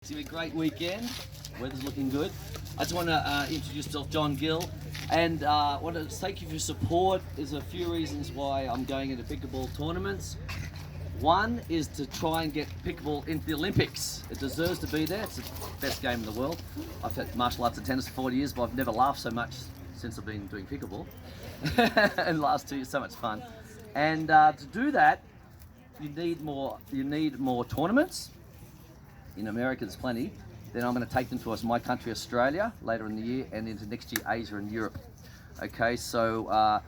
It's going to be a great weekend. Weather's looking good. I just want to introduce myself, John Gill, and want to thank you for your support. There's a few reasons why I'm going into pickleball tournaments. One is to try and get pickleball into the Olympics. It deserves to be there. It's the best game in the world. I've had martial arts and tennis for 40 years, but I've never laughed so much since I've been doing pickleball. And the last 2 years, so much fun. And to do that, you need more tournaments. In America, there's plenty. Then I'm going to take them to my country, Australia, later in the year, and into next year, Asia and Europe. Okay, so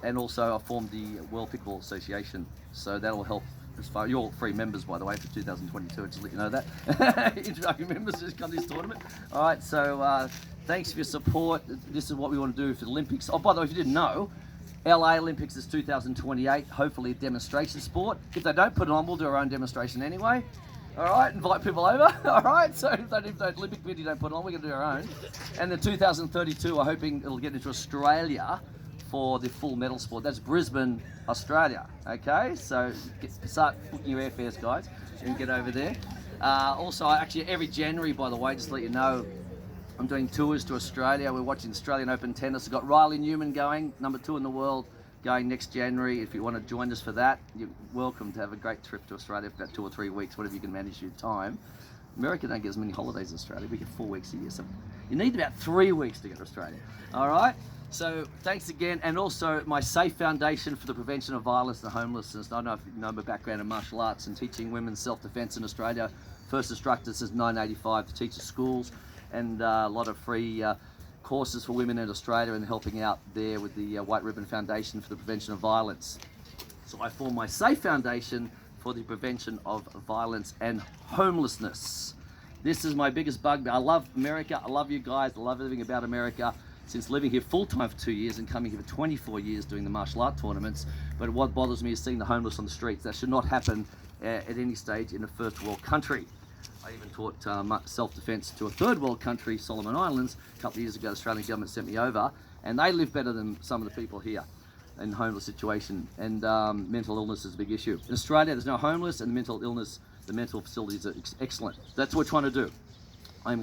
and also I formed the World Pickleball Association, so that'll help. As far you're all free members, by the way, for 2022. Just let you know that. Introductory members just come to this tournament. All right, so thanks for your support. This is what we want to do for the Olympics. Oh, by the way, if you didn't know, LA Olympics is 2028. Hopefully, a demonstration sport. If they don't put it on, we'll do our own demonstration anyway. All right, invite people over. All right, so if the Olympic video don't put it on, we're going to do our own. And then 2032, we're hoping it'll get into Australia for the full medal sport. That's Brisbane, Australia. Okay, so start booking your airfares, guys, and get over there. Also, actually, every January, by the way, just to let you know, I'm doing tours to Australia. We're watching Australian Open tennis. We've got Riley Newman going, #2 in the world, going next January. If you want to join us for that, you're welcome to have a great trip to Australia for about 2 or 3 weeks, whatever you can manage your time. America don't get as many holidays as Australia. We get 4 weeks a year, so you need about 3 weeks to get to Australia. All right. So thanks again, and also my Safe Foundation for the Prevention of Violence and Homelessness. I don't know if you know my background in martial arts and teaching women's self-defense in Australia. First instructor since 1985 to teach at schools, and a lot of free courses for women in Australia, and helping out there with the White Ribbon Foundation for the Prevention of Violence. So I formed my Safe Foundation for the Prevention of Violence and Homelessness. This is my biggest bugbear. I love America. I love you guys. I love everything about America. Since living here full-time for 2 years and coming here for 24 years doing the martial art tournaments. But what bothers me is seeing the homeless on the streets. That should not happen at any stage in a first world country. I even taught self-defense to a third world country, Solomon Islands. A couple of years ago, the Australian government sent me over, and they live better than some of the people here in homeless situation. And mental illness is a big issue. In Australia, there's no homeless, and the mental facilities are excellent. That's what we're trying to do. We're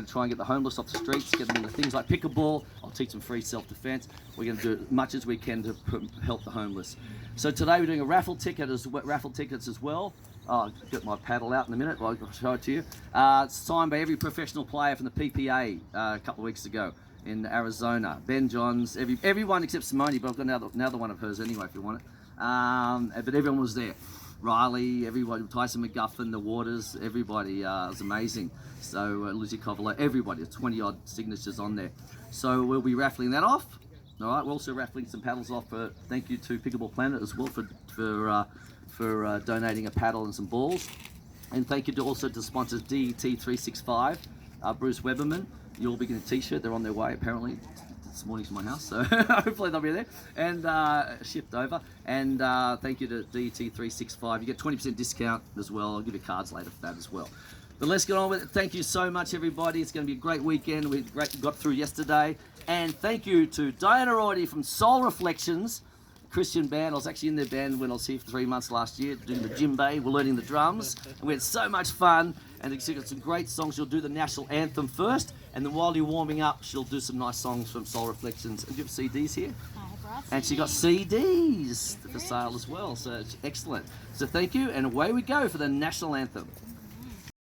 going to try and get the homeless off the streets, get them into things like pickleball. I'll teach them free self-defense. We're going to do as much as we can to help the homeless. So today we're doing a raffle tickets as well. I'll get my paddle out in a minute. I'll show it to you. It's signed by every professional player from the PPA a couple of weeks ago in Arizona. Ben Johns, everyone except Simone, but I've got another one of hers anyway if you want it. But everyone was there. Riley, everybody, Tyson McGuffin, the Waters, everybody was amazing. So Lizzie Covelo, everybody, 20 odd signatures on there. So we'll be raffling that off. All right, we're also raffling some paddles off. Thank you to Pickleball Planet as well for donating a paddle and some balls. And thank you also to sponsors DET365, Bruce Weberman. You'll be getting a t-shirt. They're on their way apparently this morning to my house, so hopefully they'll be there and shipped over. And thank you to DT365. You get 20% discount as well. I'll give you cards later for that as well. But let's get on with it. Thank you so much, everybody. It's going to be a great weekend. We got through yesterday. And thank you to Diana Roydy from Soul Reflections, Christian band. I was actually in their band when I was here for 3 months last year, doing the djembe. We're learning the drums, and we had so much fun. And she's got some great songs. She'll do the national anthem first, and then while you're warming up, she'll do some nice songs from Soul Reflections. And do you have CDs here? And she got CDs for sale as well, so it's excellent. So thank you, and away we go for the national anthem.